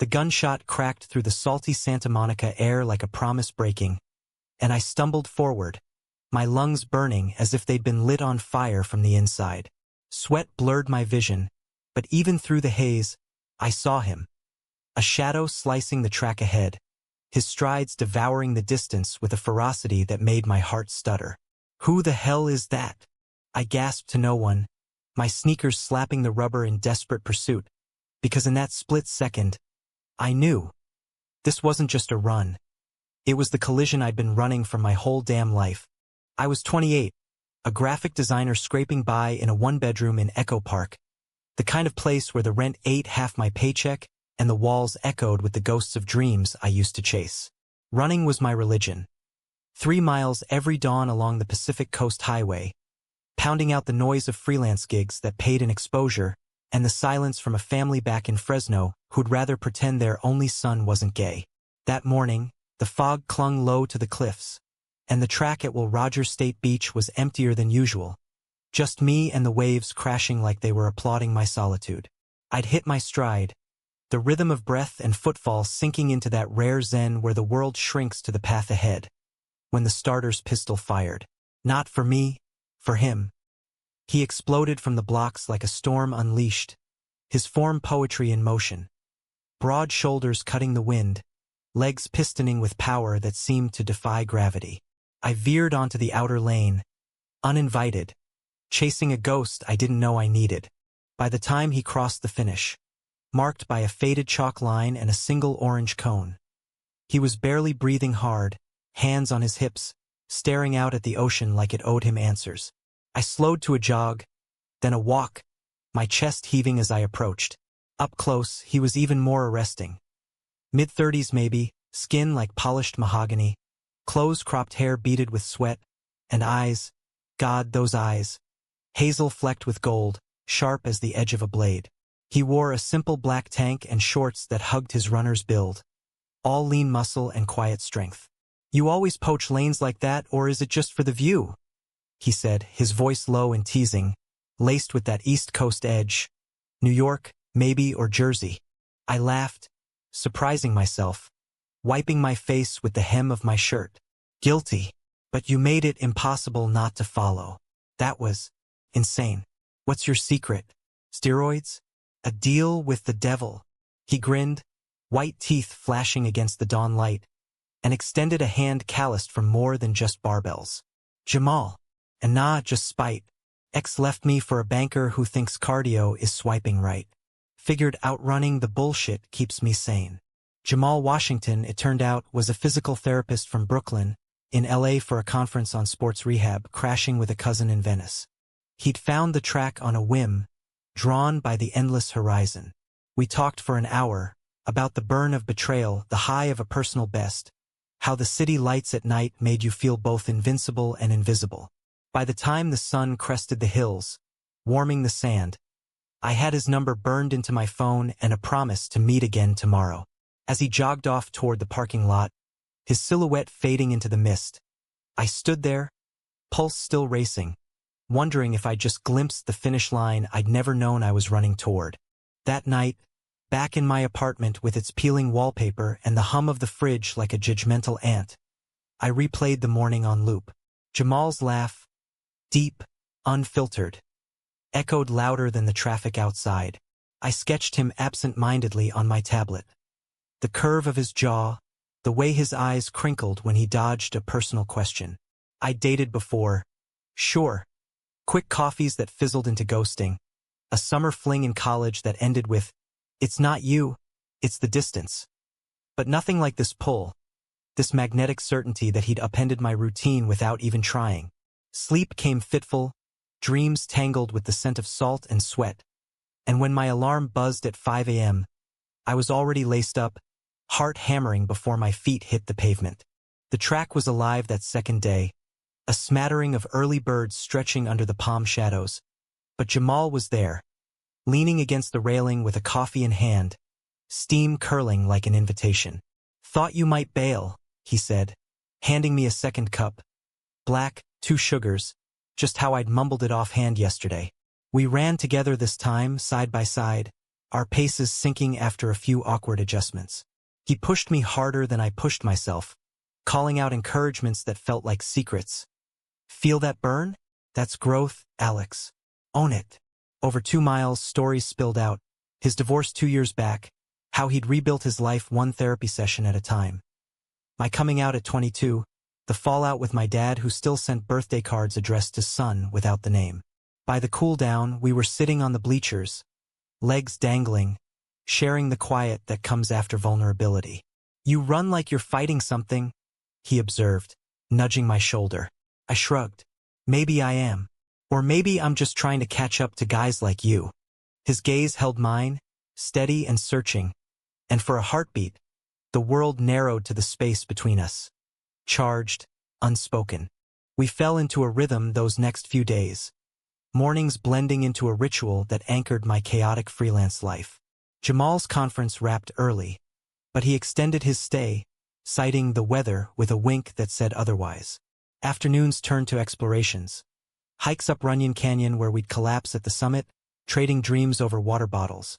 The gunshot cracked through the salty Santa Monica air like a promise breaking, and I stumbled forward, my lungs burning as if they'd been lit on fire from the inside. Sweat blurred my vision, but even through the haze, I saw him. A shadow slicing the track ahead, his strides devouring the distance with a ferocity that made my heart stutter. "Who the hell is that?" I gasped to no one, my sneakers slapping the rubber in desperate pursuit, because in that split second, I knew. This wasn't just a run. It was the collision I'd been running for my whole damn life. I was 28, a graphic designer scraping by in a one-bedroom in Echo Park, the kind of place where the rent ate half my paycheck and the walls echoed with the ghosts of dreams I used to chase. Running was my religion. 3 miles every dawn along the Pacific Coast Highway, pounding out the noise of freelance gigs that paid in exposure and the silence from a family back in Fresno who'd rather pretend their only son wasn't gay. That morning, the fog clung low to the cliffs, and the track at Will Rogers State Beach was emptier than usual, just me and the waves crashing like they were applauding my solitude. I'd hit my stride, the rhythm of breath and footfall sinking into that rare zen where the world shrinks to the path ahead, when the starter's pistol fired. Not for me, for him. He exploded from the blocks like a storm unleashed, his form poetry in motion. Broad shoulders cutting the wind, legs pistoning with power that seemed to defy gravity. I veered onto the outer lane, uninvited, chasing a ghost I didn't know I needed. By the time he crossed the finish, marked by a faded chalk line and a single orange cone, he was barely breathing hard, hands on his hips, staring out at the ocean like it owed him answers. I slowed to a jog, then a walk, my chest heaving as I approached. Up close, he was even more arresting. Mid-30s maybe, skin like polished mahogany, close-cropped hair beaded with sweat, and eyes, God, those eyes, hazel flecked with gold, sharp as the edge of a blade. He wore a simple black tank and shorts that hugged his runner's build, all lean muscle and quiet strength. "You always poach lanes like that, or is it just for the view?" he said, his voice low and teasing, laced with that East Coast edge. "New York, maybe, or Jersey." I laughed, surprising myself, wiping my face with the hem of my shirt. "Guilty. But you made it impossible not to follow. That was insane. What's your secret? Steroids? A deal with the devil?" He grinned, white teeth flashing against the dawn light, and extended a hand calloused from more than just barbells. "Jamal. And nah, just spite. Ex left me for a banker who thinks cardio is swiping right. Figured outrunning the bullshit keeps me sane." Jamal Washington, it turned out, was a physical therapist from Brooklyn, in LA for a conference on sports rehab, crashing with a cousin in Venice. He'd found the track on a whim, drawn by the endless horizon. We talked for an hour, about the burn of betrayal, the high of a personal best, how the city lights at night made you feel both invincible and invisible. By the time the sun crested the hills, warming the sand, I had his number burned into my phone and a promise to meet again tomorrow. As he jogged off toward the parking lot, his silhouette fading into the mist, I stood there, pulse still racing, wondering if I'd just glimpsed the finish line I'd never known I was running toward. That night, back in my apartment with its peeling wallpaper and the hum of the fridge like a judgmental ant, I replayed the morning on loop. Jamal's laugh, deep, unfiltered, echoed louder than the traffic outside. I sketched him absent-mindedly on my tablet. The curve of his jaw, the way his eyes crinkled when he dodged a personal question. I'd dated before, sure. Quick coffees that fizzled into ghosting. A summer fling in college that ended with, "It's not you, it's the distance." But nothing like this pull, this magnetic certainty that he'd upended my routine without even trying. Sleep came fitful, dreams tangled with the scent of salt and sweat. And when my alarm buzzed at 5 a.m., I was already laced up, heart hammering before my feet hit the pavement. The track was alive that second day, a smattering of early birds stretching under the palm shadows. But Jamal was there, leaning against the railing with a coffee in hand, steam curling like an invitation. "Thought you might bail," he said, handing me a second cup. Black, 2 sugars, just how I'd mumbled it offhand yesterday. We ran together this time, side by side, our paces syncing after a few awkward adjustments. He pushed me harder than I pushed myself, calling out encouragements that felt like secrets. Feel that burn? That's growth, Alex. Own it. Over 2 miles, stories spilled out. His divorce 2 years back, how he'd rebuilt his life one therapy session at a time. My coming out at 22, the fallout with my dad who still sent birthday cards addressed to son without the name. By the cool down, we were sitting on the bleachers, legs dangling, sharing the quiet that comes after vulnerability. You run like you're fighting something, he observed, nudging my shoulder. I shrugged. Maybe I am. Or maybe I'm just trying to catch up to guys like you. His gaze held mine, steady and searching, and for a heartbeat, the world narrowed to the space between us. Charged, unspoken. We fell into a rhythm those next few days, mornings blending into a ritual that anchored my chaotic freelance life. Jamal's conference wrapped early, but he extended his stay, citing the weather with a wink that said otherwise. Afternoons turned to explorations. Hikes up Runyon Canyon where we'd collapse at the summit, trading dreams over water bottles.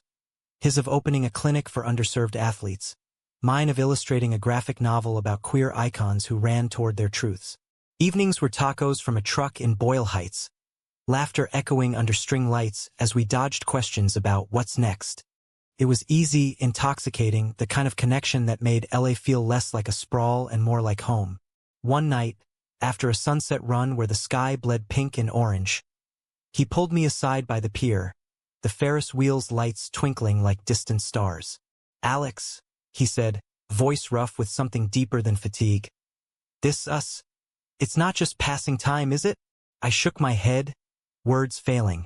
His of opening a clinic for underserved athletes. Mine of illustrating a graphic novel about queer icons who ran toward their truths. Evenings were tacos from a truck in Boyle Heights, laughter echoing under string lights as we dodged questions about what's next. It was easy, intoxicating, the kind of connection that made LA feel less like a sprawl and more like home. One night, after a sunset run where the sky bled pink and orange, he pulled me aside by the pier, the Ferris wheel's lights twinkling like distant stars. Alex, he said, voice rough with something deeper than fatigue. This us? It's not just passing time, is it? I shook my head, words failing.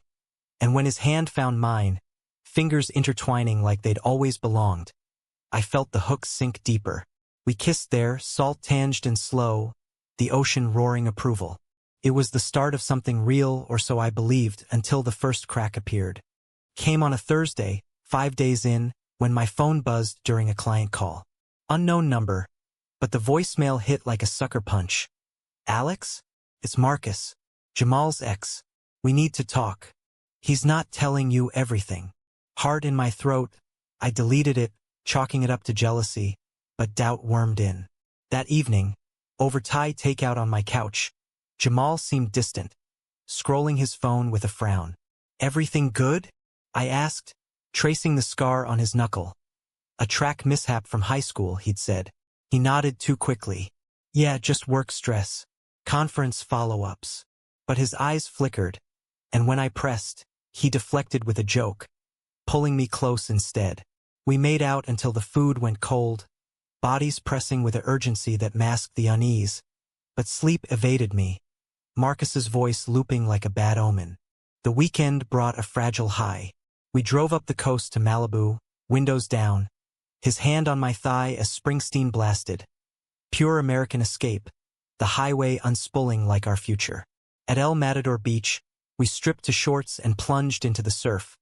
And when his hand found mine, fingers intertwining like they'd always belonged, I felt the hook sink deeper. We kissed there, salt-tinged and slow, the ocean roaring approval. It was the start of something real, or so I believed, until the first crack appeared. Came on a Thursday, 5 days in, when my phone buzzed during a client call. Unknown number, but the voicemail hit like a sucker punch. Alex? It's Marcus, Jamal's ex. We need to talk. He's not telling you everything. Heart in my throat, I deleted it, chalking it up to jealousy, but doubt wormed in. That evening, over Thai takeout on my couch, Jamal seemed distant, scrolling his phone with a frown. Everything good? I asked, tracing the scar on his knuckle. A track mishap from high school, he'd said. He nodded too quickly. Yeah, just work stress. Conference follow-ups. But his eyes flickered, and when I pressed, he deflected with a joke, pulling me close instead. We made out until the food went cold, bodies pressing with an urgency that masked the unease. But sleep evaded me, Marcus's voice looping like a bad omen. The weekend brought a fragile high. We drove up the coast to Malibu, windows down, his hand on my thigh as Springsteen blasted. Pure American escape, the highway unspooling like our future. At El Matador Beach, we stripped to shorts and plunged into the surf,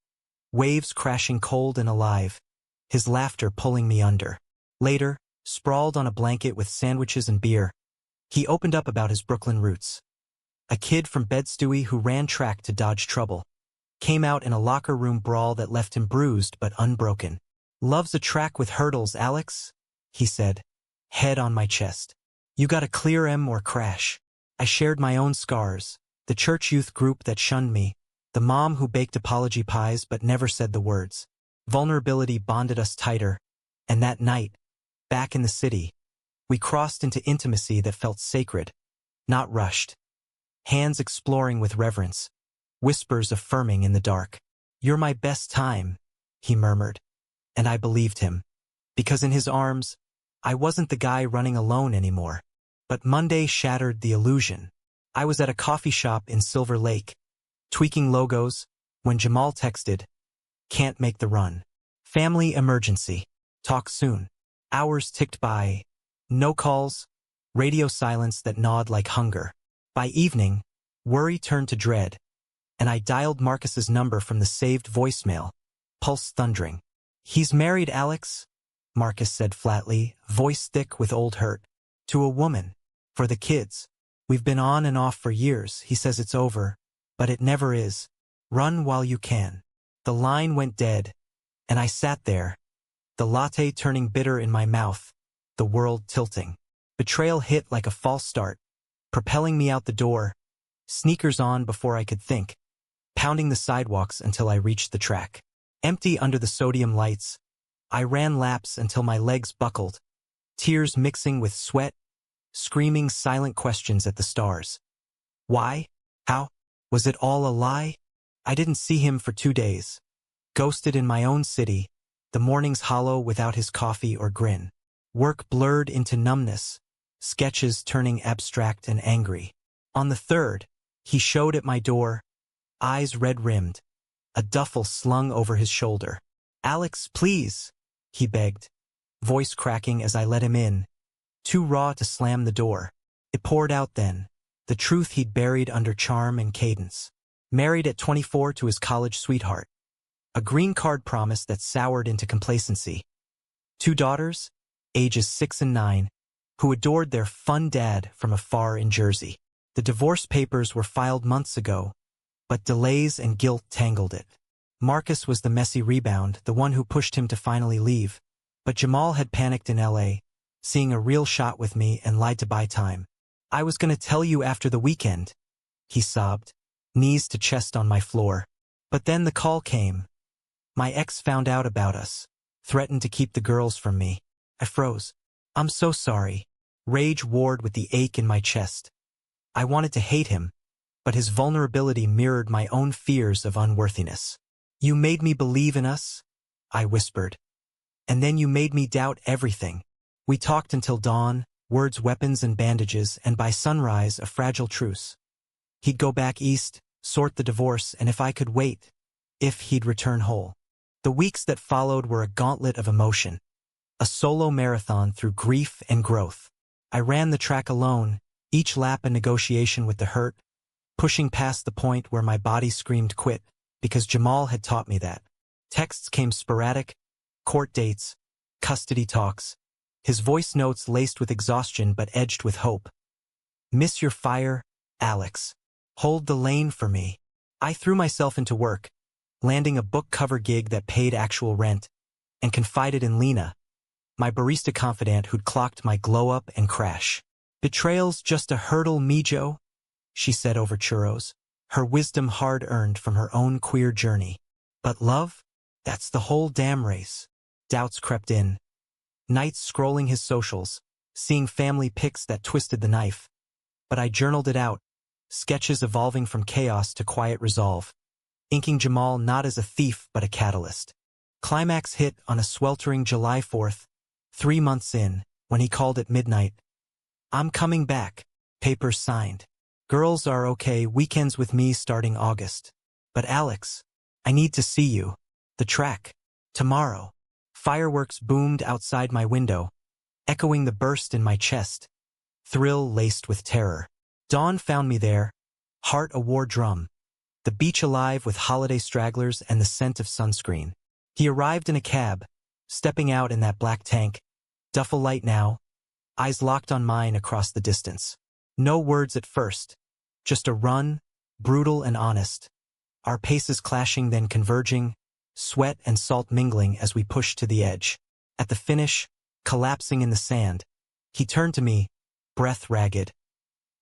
waves crashing cold and alive, his laughter pulling me under. Later, sprawled on a blanket with sandwiches and beer, he opened up about his Brooklyn roots. A kid from Bed-Stuy who ran track to dodge trouble, came out in a locker room brawl that left him bruised but unbroken. Loves a track with hurdles, Alex, he said, head on my chest. You gotta clear 'em or crash. I shared my own scars, the church youth group that shunned me, the mom who baked apology pies but never said the words. Vulnerability bonded us tighter, and that night, back in the city, we crossed into intimacy that felt sacred, not rushed. Hands exploring with reverence, whispers affirming in the dark. You're my best time, he murmured, and I believed him, because in his arms, I wasn't the guy running alone anymore. But Monday shattered the illusion. I was at a coffee shop in Silver Lake, tweaking logos, when Jamal texted, "Can't make the run. Family emergency. Talk soon." Hours ticked by. No calls, radio silence that gnawed like hunger. By evening, worry turned to dread, and I dialed Marcus's number from the saved voicemail, pulse thundering. "He's married, Alex," Marcus said flatly, voice thick with old hurt. "To a woman. For the kids. We've been on and off for years. He says it's over, but it never is. Run while you can." The line went dead, And I sat there, the latte turning bitter in my mouth, the world tilting. Betrayal hit like a false start, propelling me out the door, sneakers on before I could think, pounding the sidewalks until I reached the track. Empty under the sodium lights, I ran laps until my legs buckled, tears mixing with sweat, screaming silent questions at the stars. Why? How? Was it all a lie? I didn't see him for 2 days. Ghosted in my own city, the mornings hollow without his coffee or grin. Work blurred into numbness, sketches turning abstract and angry. On the 3rd, he showed at my door, eyes red-rimmed, a duffel slung over his shoulder. "Alex, please," he begged, voice cracking as I let him in, too raw to slam the door. It poured out then, the truth he'd buried under charm and cadence. Married at 24 to his college sweetheart. A green card promise that soured into complacency. 2 daughters, ages 6 and 9, who adored their fun dad from afar in Jersey. The divorce papers were filed months ago, but delays and guilt tangled it. Marcus was the messy rebound, the one who pushed him to finally leave, but Jamal had panicked in LA, seeing a real shot with me and lied to buy time. "I was gonna tell you after the weekend," he sobbed, knees to chest on my floor. But then the call came. My ex found out about us, threatened to keep the girls from me. I froze. "I'm so sorry." Rage warred with the ache in my chest. I wanted to hate him, but his vulnerability mirrored my own fears of unworthiness. "You made me believe in us," I whispered. "And then you made me doubt everything." We talked until dawn, words, weapons, and bandages, and by sunrise, a fragile truce. He'd go back east, sort the divorce, and if I could wait, if he'd return whole. The weeks that followed were a gauntlet of emotion, a solo marathon through grief and growth. I ran the track alone, each lap a negotiation with the hurt, pushing past the point where my body screamed quit, because Jamal had taught me that. Texts came sporadic, court dates, custody talks, his voice notes laced with exhaustion but edged with hope. "Miss your fire, Alex. Hold the lane for me." I threw myself into work, landing a book cover gig that paid actual rent, and confided in Lena, my barista confidant who'd clocked my glow-up and crash. "Betrayal's just a hurdle, Mijo," she said over churros, her wisdom hard-earned from her own queer journey. "But love? That's the whole damn race." Doubts crept in. Nights scrolling his socials, seeing family pics that twisted the knife. But I journaled it out, sketches evolving from chaos to quiet resolve, inking Jamal not as a thief but a catalyst. Climax hit on a sweltering July 4th, 3 months in, when he called at midnight. "I'm coming back. Papers signed. Girls are okay, weekends with me starting August. But Alex, I need to see you. The track. Tomorrow." Fireworks boomed outside my window, echoing the burst in my chest, thrill laced with terror. Dawn found me there, heart a war drum, the beach alive with holiday stragglers and the scent of sunscreen. He arrived in a cab, stepping out in that black tank, duffel light now, eyes locked on mine across the distance. No words at first, just a run, brutal and honest, our paces clashing then converging, sweat and salt mingling as we pushed to the edge. At the finish, collapsing in the sand, he turned to me, breath ragged.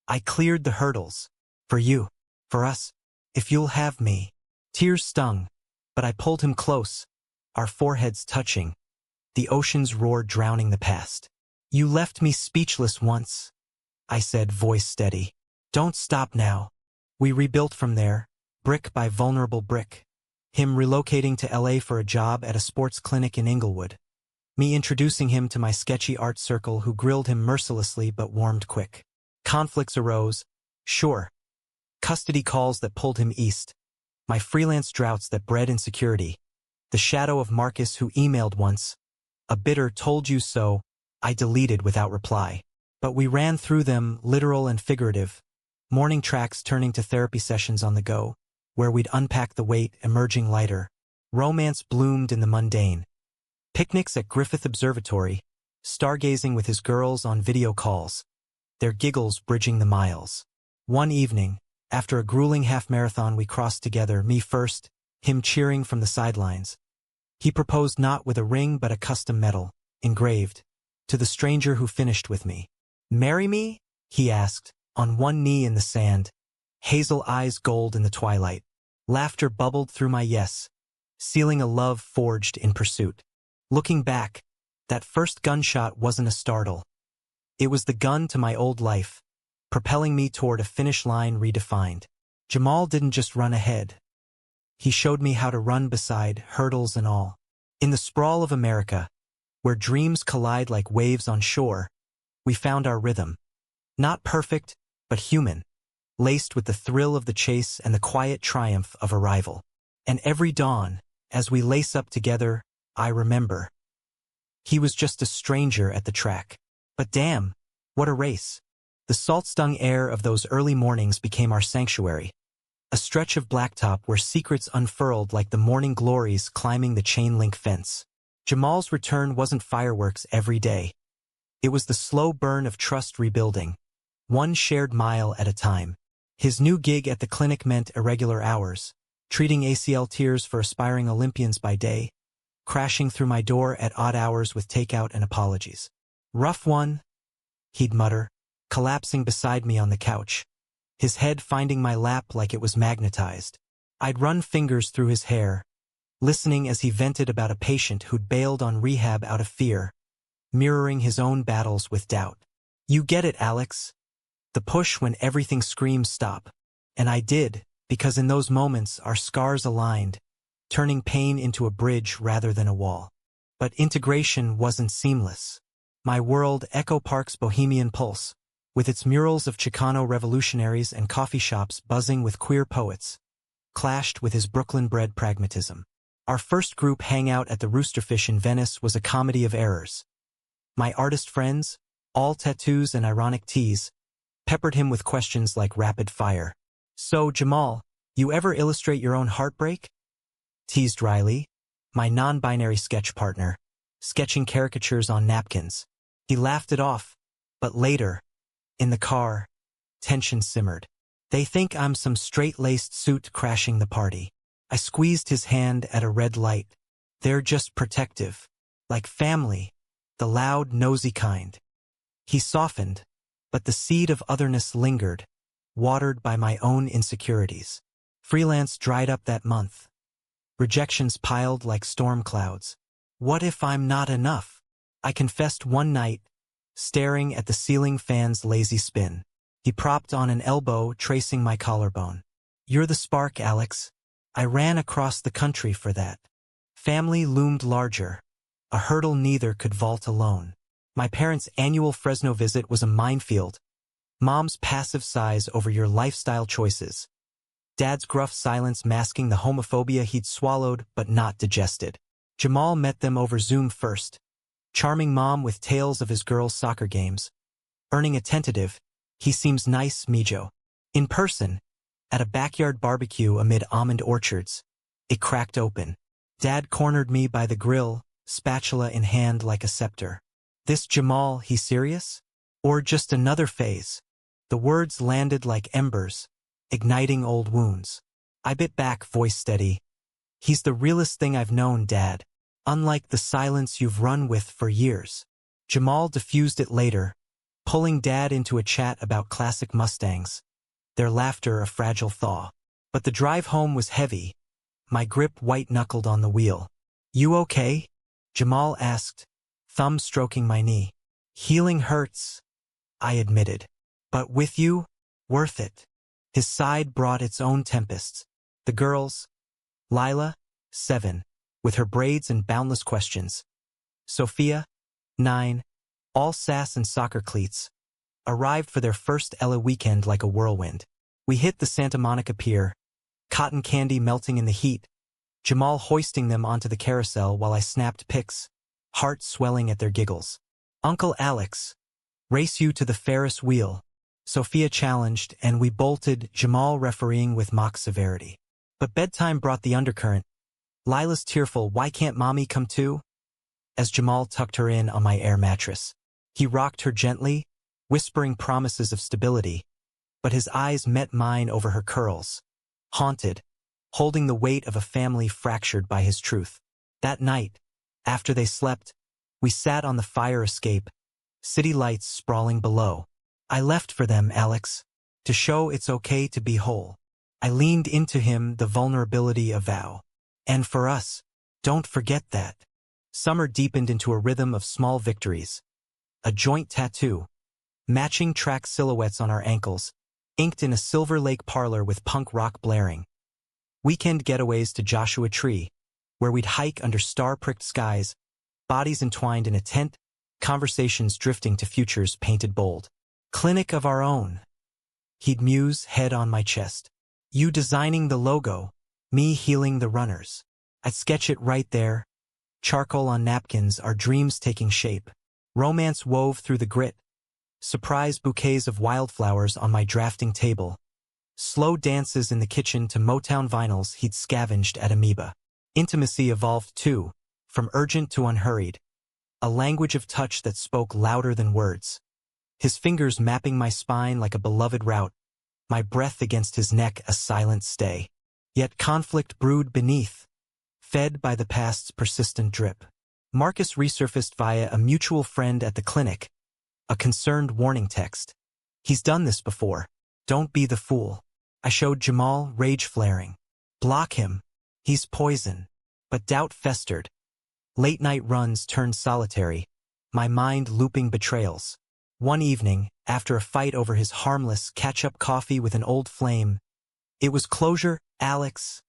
"I cleared the hurdles. For you. For us. If you'll have me." Tears stung, but I pulled him close, our foreheads touching, the ocean's roar drowning the past. "You left me speechless once," I said, voice steady. "Don't stop now." We rebuilt from there, brick by vulnerable brick. Him relocating to LA for a job at a sports clinic in Inglewood. Me introducing him to my sketchy art circle who grilled him mercilessly but warmed quick. Conflicts arose, sure. Custody calls that pulled him east. My freelance droughts that bred insecurity. The shadow of Marcus who emailed once. A bitter "told you so" I deleted without reply. But we ran through them, literal and figurative. Morning tracks turning to therapy sessions on the go, where we'd unpack the weight, emerging lighter. Romance bloomed in the mundane. Picnics at Griffith Observatory, stargazing with his girls on video calls, their giggles bridging the miles. One evening, after a grueling half-marathon we crossed together, me first, him cheering from the sidelines. He proposed not with a ring but a custom medal, engraved, to the stranger who finished with me. "Marry me?" he asked, on one knee in the sand, hazel eyes gold in the twilight. Laughter bubbled through my yes, sealing a love forged in pursuit. Looking back, that first gunshot wasn't a startle. It was the gun to my old life, propelling me toward a finish line redefined. Jamal didn't just run ahead. He showed me how to run beside, hurdles and all. In the sprawl of America, where dreams collide like waves on shore, we found our rhythm. Not perfect, but human, laced with the thrill of the chase and the quiet triumph of arrival. And every dawn, as we lace up together, I remember. He was just a stranger at the track. But damn, what a race. The salt-stung air of those early mornings became our sanctuary, a stretch of blacktop where secrets unfurled like the morning glories climbing the chain-link fence. Jamal's return wasn't fireworks every day. It was the slow burn of trust rebuilding, one shared mile at a time. His new gig at the clinic meant irregular hours, treating ACL tears for aspiring Olympians by day, crashing through my door at odd hours with takeout and apologies. "Rough one," he'd mutter, collapsing beside me on the couch, his head finding my lap like it was magnetized. I'd run fingers through his hair, listening as he vented about a patient who'd bailed on rehab out of fear, mirroring his own battles with doubt. "You get it, Alex. The push when everything screams stop." And I did, because in those moments our scars aligned, turning pain into a bridge rather than a wall. But integration wasn't seamless. My world, Echo Park's bohemian pulse, with its murals of Chicano revolutionaries and coffee shops buzzing with queer poets, clashed with his Brooklyn-bred pragmatism. Our first group hangout at the Roosterfish in Venice was a comedy of errors. My artist friends, all tattoos and ironic teas, peppered him with questions like rapid fire. "So, Jamal, you ever illustrate your own heartbreak?" teased Riley, my non-binary sketch partner, sketching caricatures on napkins. He laughed it off, but later, in the car, tension simmered. "They think I'm some straight-laced suit crashing the party." I squeezed his hand at a red light. "They're just protective. Like family, the loud, nosy kind." He softened, but the seed of otherness lingered, watered by my own insecurities. Freelance dried up that month. Rejections piled like storm clouds. "What if I'm not enough?" I confessed one night, staring at the ceiling fan's lazy spin. He propped on an elbow, tracing my collarbone. "You're the spark, Alex. I ran across the country for that." Family loomed larger, a hurdle neither could vault alone. My parents' annual Fresno visit was a minefield. Mom's passive sighs over your lifestyle choices. Dad's gruff silence masking the homophobia he'd swallowed but not digested. Jamal met them over Zoom first, charming Mom with tales of his girls' soccer games. Earning a tentative, "He seems nice, Mijo." In person, at a backyard barbecue amid almond orchards, it cracked open. Dad cornered me by the grill, spatula in hand like a scepter. "This Jamal, he serious? Or just another phase?" The words landed like embers, igniting old wounds. I bit back, voice steady. "He's the realest thing I've known, Dad. Unlike the silence you've run with for years." Jamal diffused it later, pulling Dad into a chat about classic Mustangs, their laughter a fragile thaw. But the drive home was heavy, my grip white-knuckled on the wheel. "You okay?" Jamal asked, thumb stroking my knee. "Healing hurts," I admitted. "But with you, worth it." His side brought its own tempests. The girls, Lila, 7, with her braids and boundless questions. Sophia, 9, all sass and soccer cleats, arrived for their first Ella weekend like a whirlwind. We hit the Santa Monica Pier, cotton candy melting in the heat, Jamal hoisting them onto the carousel while I snapped pics, heart swelling at their giggles. "Uncle Alex, race you to the Ferris wheel," Sophia challenged, and we bolted, Jamal refereeing with mock severity. But bedtime brought the undercurrent. Lila's tearful, "Why can't Mommy come too?" as Jamal tucked her in on my air mattress. He rocked her gently, whispering promises of stability, but his eyes met mine over her curls, haunted, holding the weight of a family fractured by his truth. That night, after they slept, we sat on the fire escape, city lights sprawling below. I left for them, Alex, to show it's okay to be whole. I leaned into him, the vulnerability a vow. And for us, don't forget that. Summer deepened into a rhythm of small victories. A joint tattoo, matching track silhouettes on our ankles, inked in a Silver Lake parlor with punk rock blaring. Weekend getaways to Joshua Tree, where we'd hike under star-pricked skies, bodies entwined in a tent, conversations drifting to futures painted bold. Clinic of our own. He'd muse, head on my chest. You designing the logo, me healing the runners. I'd sketch it right there. Charcoal on napkins, our dreams taking shape. Romance wove through the grit. Surprise bouquets of wildflowers on my drafting table. Slow dances in the kitchen to Motown vinyls he'd scavenged at Amoeba. Intimacy evolved too, from urgent to unhurried. A language of touch that spoke louder than words. His fingers mapping my spine like a beloved route. My breath against his neck a silent stay. Yet conflict brewed beneath, fed by the past's persistent drip. Marcus resurfaced via a mutual friend at the clinic. A concerned warning text. He's done this before. Don't be the fool. I showed Jamal, rage flaring. Block him. He's poison. But doubt festered. Late-night runs turned solitary, my mind looping betrayals. One evening, after a fight over his harmless catch-up coffee with an old flame, it was closure, Alex.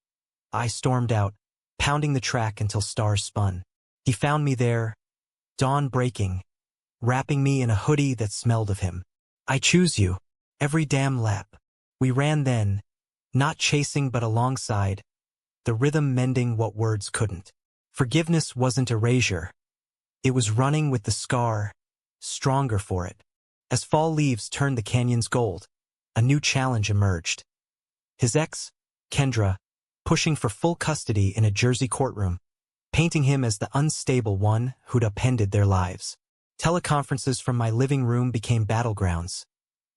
I stormed out, pounding the track until stars spun. He found me there, dawn breaking, wrapping me in a hoodie that smelled of him. I choose you, every damn lap. We ran then, not chasing but alongside, the rhythm mending what words couldn't. Forgiveness wasn't erasure. It was running with the scar, stronger for it. As fall leaves turned the canyons gold, a new challenge emerged. His ex, Kendra, pushing for full custody in a Jersey courtroom, painting him as the unstable one who'd upended their lives. Teleconferences from my living room became battlegrounds.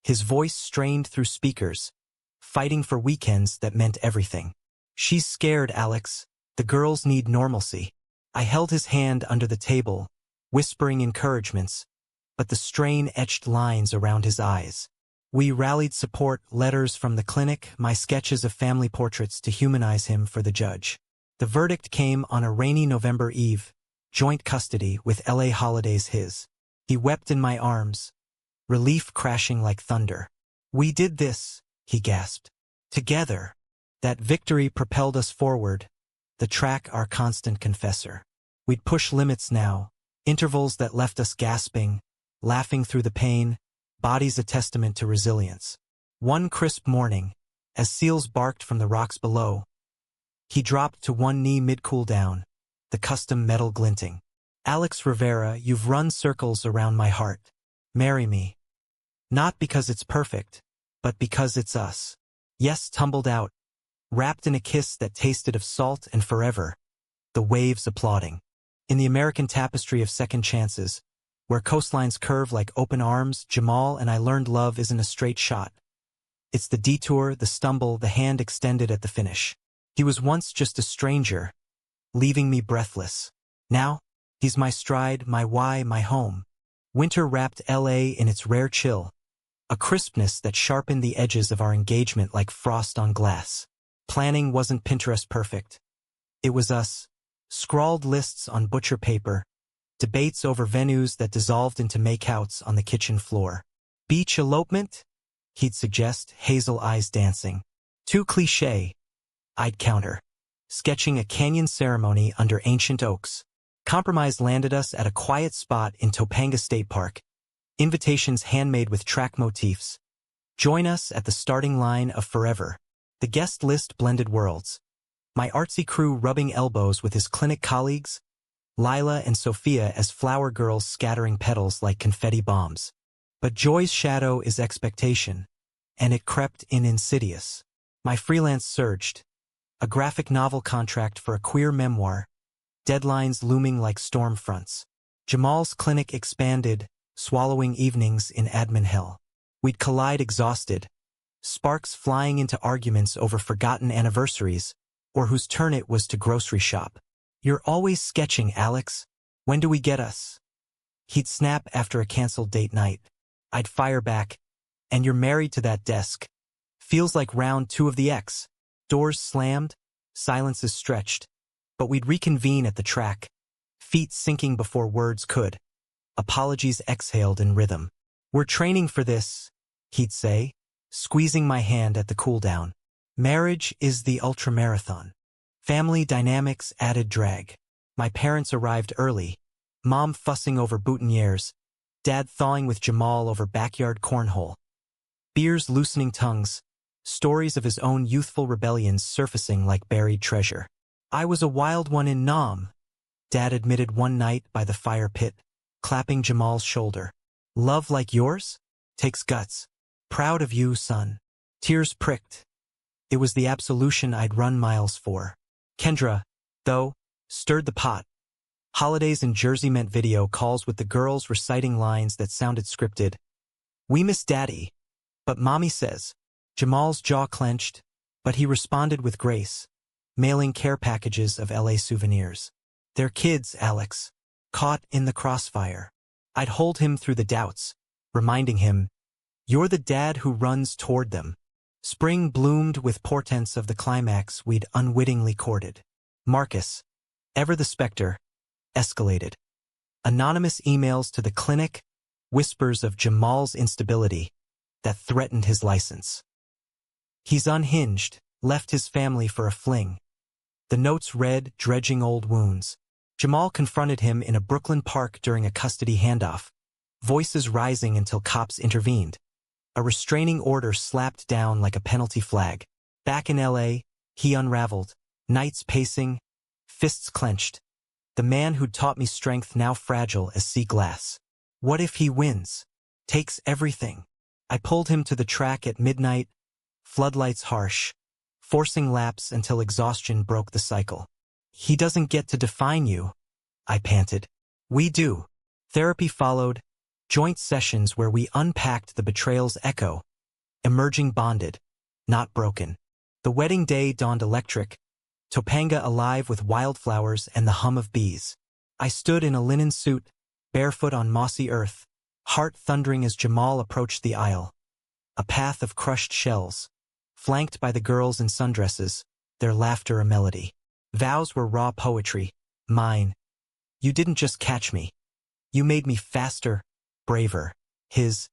His voice strained through speakers, fighting for weekends that meant everything. She's scared, Alex. The girls need normalcy. I held his hand under the table, whispering encouragements, but the strain etched lines around his eyes. We rallied support, letters from the clinic, my sketches of family portraits to humanize him for the judge. The verdict came on a rainy November eve, joint custody with LA Holidays his. He wept in my arms, relief crashing like thunder. We did this, he gasped. Together. That victory propelled us forward, the track our constant confessor. We'd push limits now, intervals that left us gasping, laughing through the pain, bodies a testament to resilience. One crisp morning, as seals barked from the rocks below, he dropped to one knee mid-cool down, the custom metal glinting. Alex Rivera, you've run circles around my heart. Marry me. Not because it's perfect, but because it's us. Yes tumbled out, wrapped in a kiss that tasted of salt and forever, the waves applauding. In the American tapestry of second chances, where coastlines curve like open arms, Jamal and I learned love isn't a straight shot. It's the detour, the stumble, the hand extended at the finish. He was once just a stranger, leaving me breathless. Now, he's my stride, my why, my home. Winter wrapped LA in its rare chill, a crispness that sharpened the edges of our engagement like frost on glass. Planning wasn't Pinterest perfect. It was us, scrawled lists on butcher paper, debates over venues that dissolved into makeouts on the kitchen floor. Beach elopement? He'd suggest, hazel eyes dancing. Too cliché, I'd counter. Sketching a canyon ceremony under ancient oaks. Compromise landed us at a quiet spot in Topanga State Park. Invitations handmade with track motifs. Join us at the starting line of forever. The guest list blended worlds. My artsy crew rubbing elbows with his clinic colleagues, Lila and Sophia as flower girls scattering petals like confetti bombs. But joy's shadow is expectation, and it crept in insidious. My freelance surged. A graphic novel contract for a queer memoir, deadlines looming like storm fronts. Jamal's clinic expanded, swallowing evenings in admin hell. We'd collide exhausted, sparks flying into arguments over forgotten anniversaries, or whose turn it was to grocery shop. "You're always sketching, Alex. When do we get us?" He'd snap after a canceled date night. I'd fire back, "And you're married to that desk. Feels like round 2 of the X." Doors slammed, silences stretched. But we'd reconvene at the track, feet sinking before words could. Apologies exhaled in rhythm. "We're training for this," he'd say, squeezing my hand at the cool-down. Marriage is the ultramarathon. Family dynamics added drag. My parents arrived early, Mom fussing over boutonnieres, Dad thawing with Jamal over backyard cornhole. Beers loosening tongues, stories of his own youthful rebellions surfacing like buried treasure. "I was a wild one in Nam," Dad admitted one night by the fire pit, clapping Jamal's shoulder. "Love like yours? Takes guts. Proud of you, son." Tears pricked. It was the absolution I'd run miles for. Kendra, though, stirred the pot. Holidays in Jersey meant video calls with the girls reciting lines that sounded scripted. "We miss Daddy, but Mommy says." Jamal's jaw clenched, but he responded with grace, mailing care packages of LA souvenirs. "They're kids, Alex, caught in the crossfire." I'd hold him through the doubts, reminding him, "You're the dad who runs toward them." Spring bloomed with portents of the climax we'd unwittingly courted. Marcus, ever the specter, escalated. Anonymous emails to the clinic, whispers of Jamal's instability that threatened his license. "He's unhinged, left his family for a fling." The notes read, dredging old wounds. Jamal confronted him in a Brooklyn park during a custody handoff, voices rising until cops intervened. A restraining order slapped down like a penalty flag. Back in LA, he unraveled, nights pacing, fists clenched. The man who'd taught me strength now fragile as sea glass. What if he wins? Takes everything. I pulled him to the track at midnight, floodlights harsh, forcing laps until exhaustion broke the cycle. "He doesn't get to define you," I panted. "We do." Therapy followed, joint sessions where we unpacked the betrayal's echo, emerging bonded, not broken. The wedding day dawned electric, Topanga alive with wildflowers and the hum of bees. I stood in a linen suit, barefoot on mossy earth, heart thundering as Jamal approached the aisle. A path of crushed shells, flanked by the girls in sundresses, their laughter a melody. Vows were raw poetry, mine. "You didn't just catch me. You made me faster, braver." His,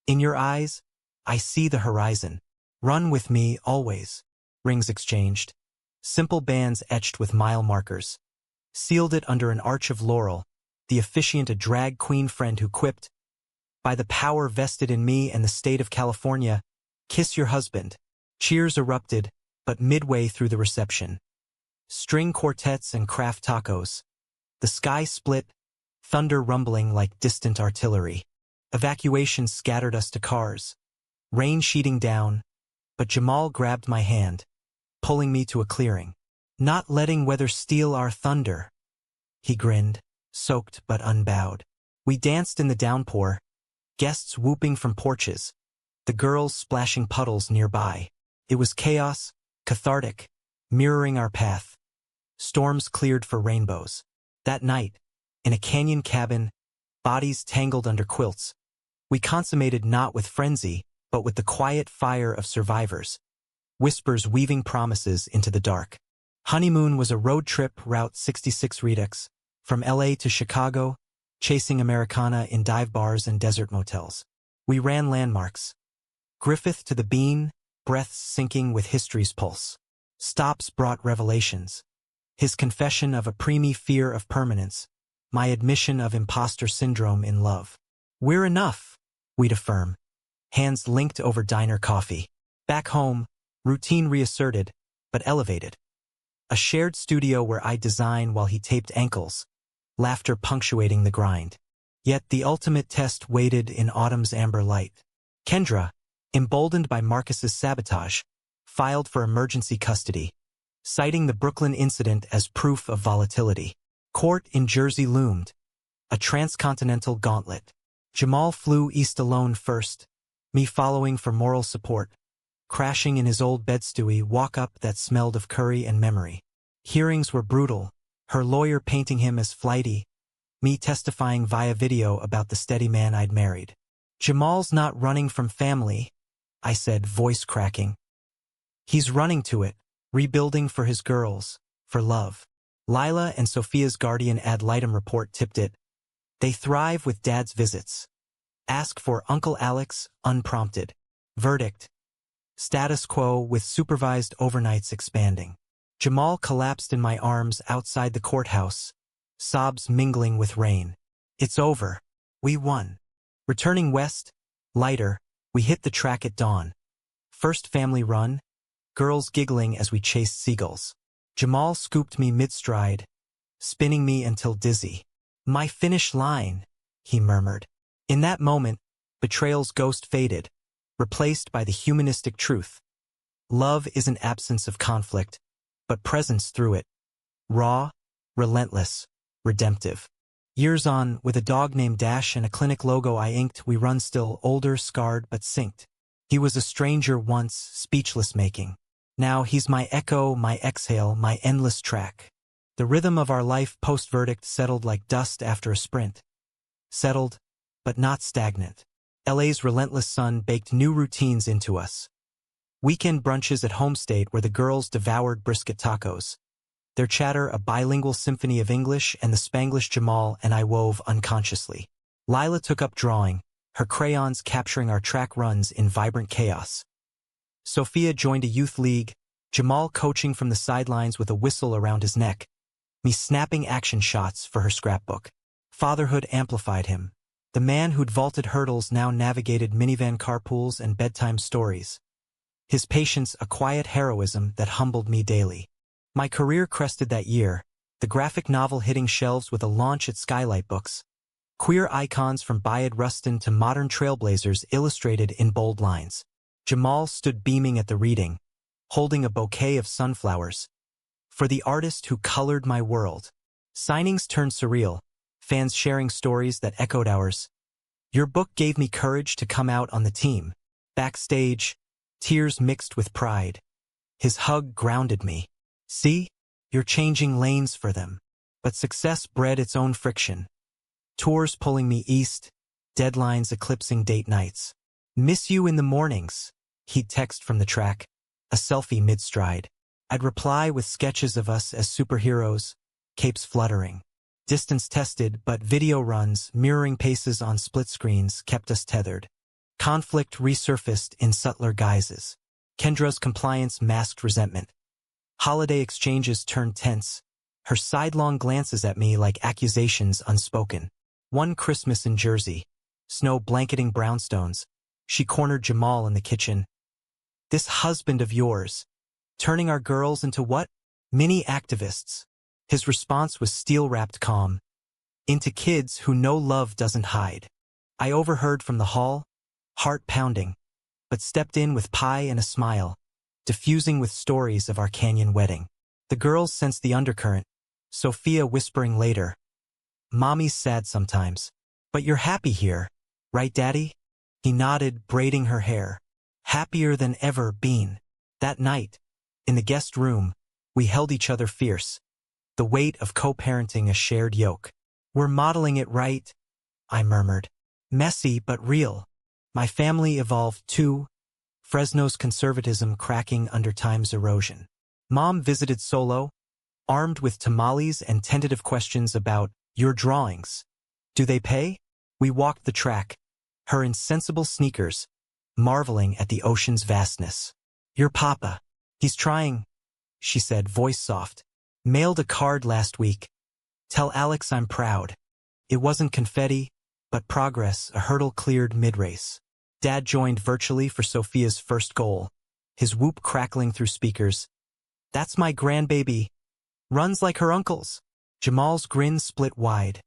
"In your eyes, I see the horizon. Run with me, always." Rings exchanged. Simple bands etched with mile markers. Sealed it under an arch of laurel, the officiant a drag queen friend who quipped, "By the power vested in me and the state of California, kiss your husband." Cheers erupted, but midway through the reception. String quartets and craft tacos. The sky split, thunder rumbling like distant artillery. Evacuation scattered us to cars. Rain sheeting down, but Jamal grabbed my hand, pulling me to a clearing. "Not letting weather steal our thunder." He grinned, soaked but unbowed. We danced in the downpour, guests whooping from porches, the girls splashing puddles nearby. It was chaos, cathartic, mirroring our path. Storms cleared for rainbows. That night, in a canyon cabin, bodies tangled under quilts, we consummated not with frenzy, but with the quiet fire of survivors, whispers weaving promises into the dark. Honeymoon was a road trip Route 66 redux, from LA to Chicago, chasing Americana in dive bars and desert motels. We ran landmarks. Griffith to the Bean, breaths sinking with history's pulse. Stops brought revelations. His confession of a preemie fear of permanence, my admission of imposter syndrome in love. "We're enough," we'd affirm, hands linked over diner coffee. Back home, routine reasserted, but elevated. A shared studio where I design while he taped ankles, laughter punctuating the grind. Yet the ultimate test waited in autumn's amber light. Kendra, emboldened by Marcus's sabotage, filed for emergency custody, citing the Brooklyn incident as proof of volatility. Court in Jersey loomed, a transcontinental gauntlet. Jamal flew east alone first, me following for moral support, crashing in his old bed-stewy walk-up that smelled of curry and memory. Hearings were brutal, her lawyer painting him as flighty, me testifying via video about the steady man I'd married. Jamal's not running from family, I said, voice cracking. He's running to it, rebuilding for his girls, for love. Lila and Sophia's guardian ad litem report tipped it. They thrive with Dad's visits. Ask for Uncle Alex, unprompted. Verdict. Status quo with supervised overnights expanding. Jamal collapsed in my arms outside the courthouse, sobs mingling with rain. It's over. We won. Returning west, lighter, we hit the track at dawn. First family run, girls giggling as we chased seagulls. Jamal scooped me mid-stride, spinning me until dizzy. My finish line, he murmured. In that moment, betrayal's ghost faded, replaced by the humanistic truth. Love isn't absence of conflict, but presence through it. Raw, relentless, redemptive. Years on, with a dog named Dash and a clinic logo I inked, we run still, older, scarred, but synced. He was a stranger once, speechless making. Now he's my echo, my exhale, my endless track. The rhythm of our life post-verdict settled like dust after a sprint. Settled, but not stagnant. LA's relentless sun baked new routines into us. Weekend brunches at Homestate where the girls devoured brisket tacos. Their chatter a bilingual symphony of English and the Spanglish Jamal and I wove unconsciously. Lila took up drawing, her crayons capturing our track runs in vibrant chaos. Sophia joined a youth league, Jamal coaching from the sidelines with a whistle around his neck, me snapping action shots for her scrapbook. Fatherhood amplified him. The man who'd vaulted hurdles now navigated minivan carpools and bedtime stories. His patience a quiet heroism that humbled me daily. My career crested that year, the graphic novel hitting shelves with a launch at Skylight Books. Queer icons from Bayard Rustin to modern trailblazers illustrated in bold lines. Jamal stood beaming at the reading, holding a bouquet of sunflowers. For the artist who colored my world. Signings turned surreal, fans sharing stories that echoed ours. Your book gave me courage to come out on the team. Backstage, tears mixed with pride. His hug grounded me. See, you're changing lanes for them. But success bred its own friction. Tours pulling me east, deadlines eclipsing date nights. Miss you in the mornings, he'd text from the track, a selfie mid-stride. I'd reply with sketches of us as superheroes, capes fluttering. Distance tested, but video runs, mirroring paces on split screens kept us tethered. Conflict resurfaced in subtler guises. Kendra's compliance masked resentment. Holiday exchanges turned tense, her sidelong glances at me like accusations unspoken. One Christmas in Jersey, snow blanketing brownstones, she cornered Jamal in the kitchen. This husband of yours, turning our girls into what? Mini activists. His response was steel-wrapped calm. Into kids who know love doesn't hide. I overheard from the hall, heart pounding, but stepped in with pie and a smile, diffusing with stories of our canyon wedding. The girls sensed the undercurrent, Sophia whispering later, Mommy's sad sometimes, but you're happy here, right, Daddy? He nodded, braiding her hair. Happier than ever been. That night, in the guest room, we held each other fierce. The weight of co-parenting a shared yoke. We're modeling it right, I murmured. Messy but real. My family evolved too, Fresno's conservatism cracking under time's erosion. Mom visited solo, armed with tamales and tentative questions about your drawings. Do they pay? We walked the track, her insensible sneakers, marveling at the ocean's vastness. Your papa. He's trying, she said, voice soft. Mailed a card last week. Tell Alex I'm proud. It wasn't confetti, but progress, a hurdle cleared mid-race. Dad joined virtually for Sophia's first goal, his whoop crackling through speakers. That's my grandbaby. Runs like her uncles. Jamal's grin split wide.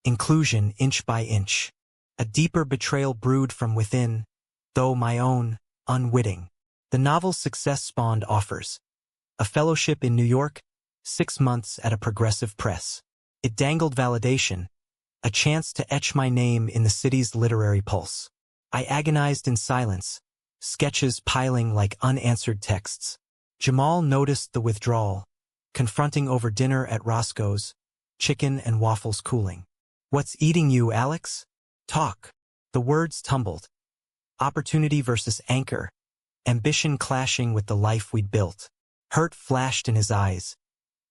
Inclusion inch by inch. A deeper betrayal brewed from within, though my own, unwitting. The novel's success spawned offers. A fellowship in New York, 6 months at a progressive press. It dangled validation, a chance to etch my name in the city's literary pulse. I agonized in silence, sketches piling like unanswered texts. Jamal noticed the withdrawal, confronting over dinner at Roscoe's, chicken and waffles cooling. What's eating you, Alex? Talk. The words tumbled. Opportunity versus anchor. Ambition clashing with the life we'd built. Hurt flashed in his eyes.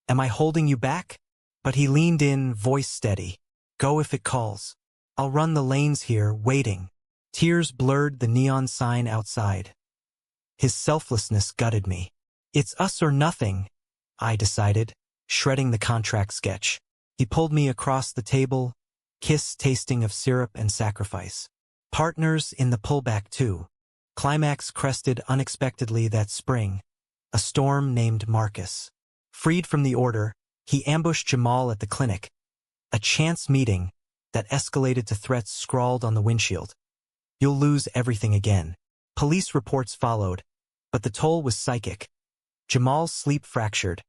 Am I holding you back? But he leaned in, voice steady. Go if it calls. I'll run the lanes here, waiting. Tears blurred the neon sign outside. His selflessness gutted me. It's us or nothing, I decided, shredding the contract sketch. He pulled me across the table, kiss tasting of syrup and sacrifice. Partners in the pullback too. Climax crested unexpectedly that spring. A storm named Marcus. Freed from the order, he ambushed Jamal at the clinic. A chance meeting that escalated to threats scrawled on the windshield. You'll lose everything again. Police reports followed, but the toll was psychic. Jamal's sleep fractured,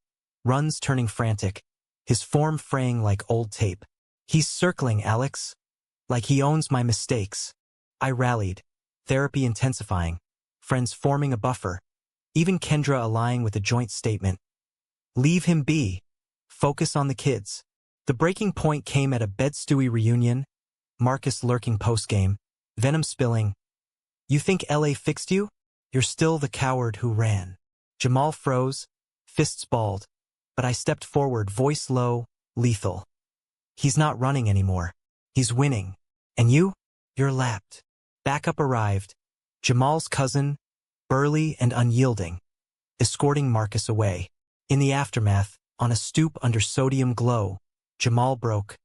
runs turning frantic, his form fraying like old tape. He's circling, Alex. Like he owns my mistakes. I rallied, therapy intensifying, friends forming a buffer, even Kendra allying with a joint statement. Leave him be. Focus on the kids. The breaking point came at a Bed-Stewie reunion, Marcus lurking postgame, venom spilling. You think LA fixed you? You're still the coward who ran. Jamal froze, fists balled, but I stepped forward, voice low, lethal. He's not running anymore. He's winning. And you? You're lapped. Backup arrived. Jamal's cousin, burly and unyielding, escorting Marcus away. In the aftermath, on a stoop under sodium glow, Jamal broke.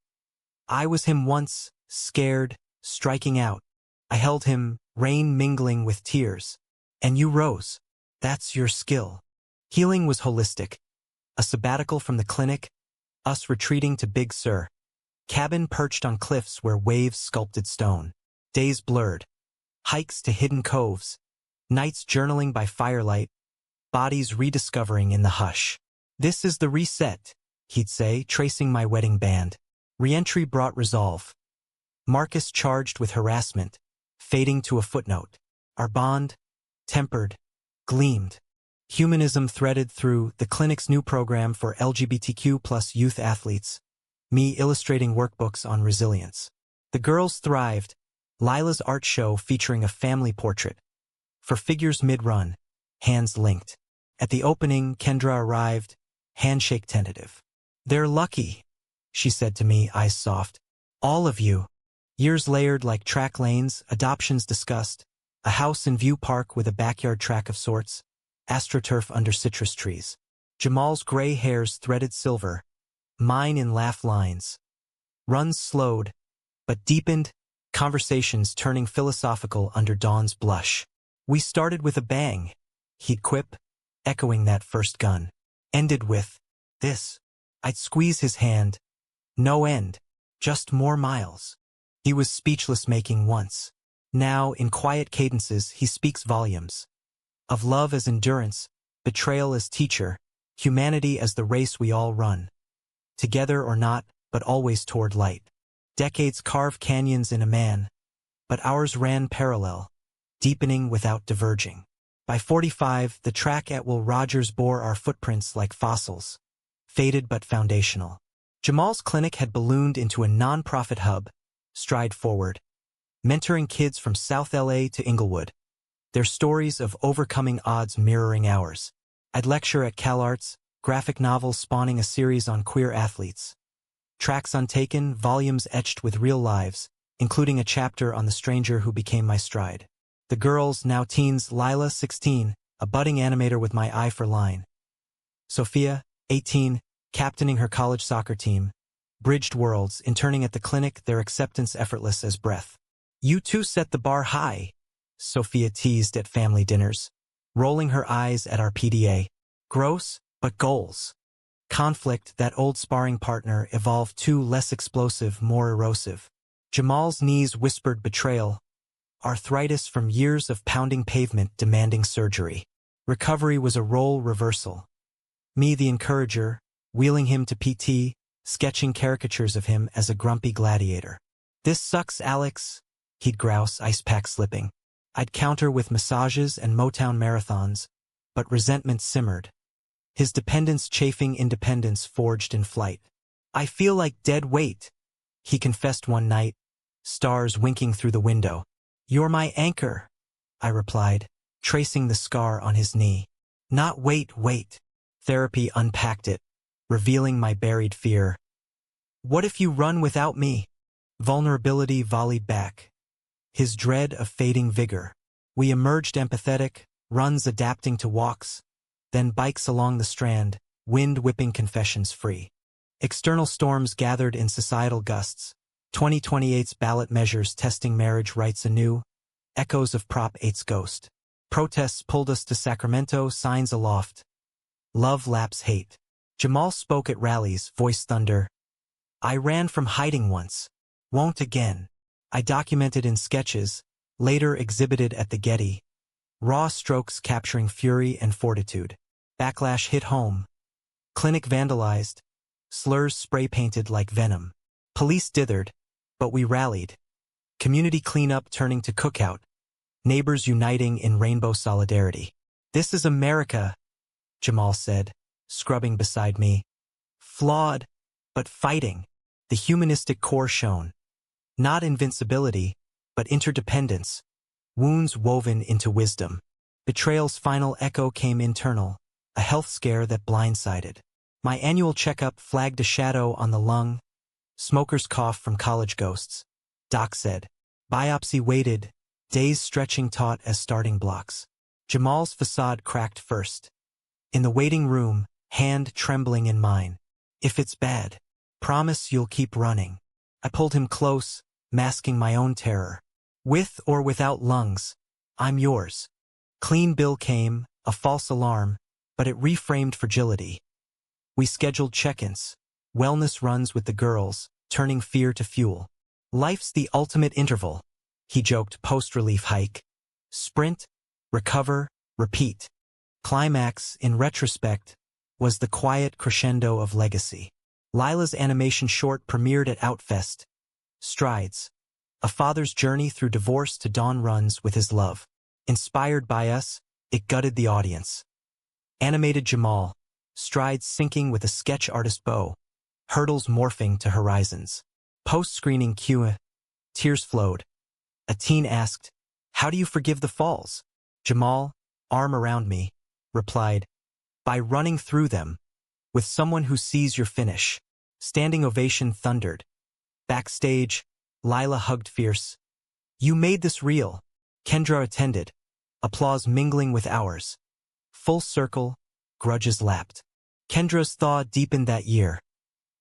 I was him once, scared, striking out. I held him, rain mingling with tears. And you rose. That's your skill. Healing was holistic. A sabbatical from the clinic, us retreating to Big Sur. Cabin perched on cliffs where waves sculpted stone. Days blurred. Hikes to hidden coves. Nights journaling by firelight. Bodies rediscovering in the hush. This is the reset, he'd say, tracing my wedding band. Re-entry brought resolve. Marcus charged with harassment, fading to a footnote. Our bond, tempered, gleamed. Humanism threaded through the clinic's new program for LGBTQ plus youth athletes. Me illustrating workbooks on resilience. The girls thrived. Lila's art show featuring a family portrait. For figures mid-run, hands linked. At the opening, Kendra arrived, handshake tentative. They're lucky, she said to me, eyes soft. All of you. Years layered like track lanes, adoptions discussed. A house in View Park with a backyard track of sorts. AstroTurf under citrus trees. Jamal's gray hairs threaded silver. Mine in laugh lines. Runs slowed, but deepened, conversations turning philosophical under Dawn's blush. We started with a bang, he'd quip, echoing that first gun. Ended with, this. I'd squeeze his hand. No end, just more miles. He was speechless making once. Now, in quiet cadences, he speaks volumes. Of love as endurance, betrayal as teacher, humanity as the race we all run. Together or not, but always toward light. Decades carve canyons in a man, but ours ran parallel, deepening without diverging. By 45, the track at Will Rogers bore our footprints like fossils, faded but foundational. Jamal's clinic had ballooned into a non-profit hub, Stride Forward, mentoring kids from South LA to Inglewood, their stories of overcoming odds mirroring ours. I'd lecture at CalArts, graphic novels spawning a series on queer athletes. Tracks untaken, volumes etched with real lives, including a chapter on the stranger who became my stride. The girls, now teens, Lila, 16, a budding animator with my eye for line. Sophia, 18, captaining her college soccer team. Bridged worlds, interning at the clinic, their acceptance effortless as breath. You two set the bar high, Sophia teased at family dinners, rolling her eyes at our PDA. Gross, but goals. Conflict, that old sparring partner, evolved to less explosive, more erosive. Jamal's knees whispered betrayal. Arthritis from years of pounding pavement demanding surgery. Recovery was a role reversal. Me the encourager, wheeling him to PT, sketching caricatures of him as a grumpy gladiator. This sucks, Alex, he'd grouse, ice pack slipping. I'd counter with massages and Motown marathons, but resentment simmered. his dependence chafing independence forged in flight. I feel like dead weight, he confessed one night, stars winking through the window. You're my anchor, I replied, tracing the scar on his knee. Not wait. Therapy unpacked it, revealing my buried fear. What if you run without me? Vulnerability volleyed back, his dread of fading vigor. We emerged empathetic, runs adapting to walks, then bikes along the strand, wind whipping confessions free. External storms gathered in societal gusts, 2028's ballot measures testing marriage rights anew, echoes of Prop 8's ghost. Protests pulled us to Sacramento, signs aloft. Love laps hate. Jamal spoke at rallies, voice thunder. I ran from hiding once. Won't again. I documented in sketches, later exhibited at the Getty. Raw strokes capturing fury and fortitude. Backlash hit home. Clinic vandalized. Slurs spray-painted like venom. Police dithered, but we rallied. Community cleanup turning to cookout. Neighbors uniting in rainbow solidarity. This is America, Jamal said, scrubbing beside me. Flawed, but fighting. The humanistic core shone. Not invincibility, but interdependence. Wounds woven into wisdom. Betrayal's final echo came internal, a health scare that blindsided. My annual checkup flagged a shadow on the lung. Smoker's cough from college ghosts. Doc said. Biopsy waited, days stretching taut as starting blocks. Jamal's facade cracked first. In the waiting room, hand trembling in mine. If it's bad, promise you'll keep running. I pulled him close, masking my own terror. With or without lungs, I'm yours. Clean bill came, a false alarm, but it reframed fragility. We scheduled check-ins, wellness runs with the girls, turning fear to fuel. Life's the ultimate interval, he joked post-relief hike. Sprint, recover, repeat. Climax, in retrospect, was the quiet crescendo of legacy. Lila's animation short premiered at Outfest. Strides. A father's journey through divorce to dawn runs with his love. Inspired by us, it gutted the audience. Animated Jamal. Strides syncing with a sketch artist bow. Hurdles morphing to horizons. Post-screening cue. Tears flowed. A teen asked, "How do you forgive the falls?" Jamal, arm around me, replied, "By running through them. With someone who sees your finish." Standing ovation thundered. Backstage, Lila hugged fierce. "You made this real." Kendra attended, applause mingling with ours. Full circle, grudges lapped. Kendra's thaw deepened that year.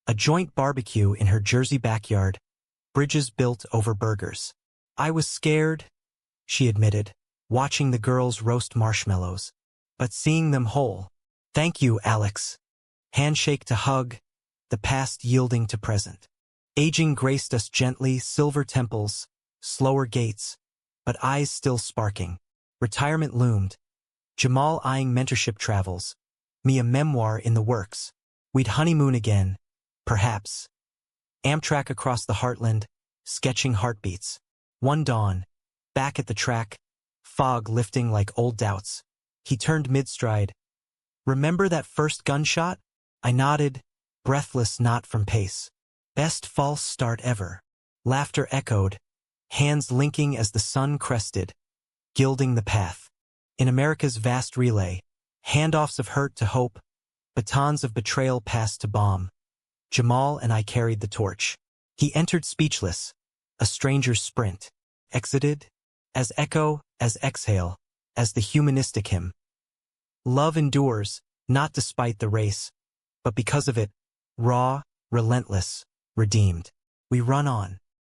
A joint barbecue in her Jersey backyard, bridges built over burgers. I was scared, she admitted, watching the girls roast marshmallows, but seeing them whole. Thank you, Alex. Handshake to hug, the past yielding to present. Aging graced us gently, silver temples, slower gaits, but eyes still sparking. Retirement loomed. Jamal eyeing mentorship travels, me a memoir in the works. We'd honeymoon again, perhaps. Amtrak across the heartland, sketching heartbeats. One dawn, back at the track, fog lifting like old doubts. He turned mid-stride. Remember that first gunshot? I nodded, breathless not from pace. Best false start ever. Laughter echoed, hands linking as the sun crested, gilding the path. In America's vast relay, handoffs of hurt to hope, batons of betrayal passed to bomb. Jamal and I carried the torch. He entered speechless, a stranger's sprint, exited, as echo, as exhale, as the humanistic hymn. Love endures, not despite the race, but because of it, raw, relentless, redeemed. We run on.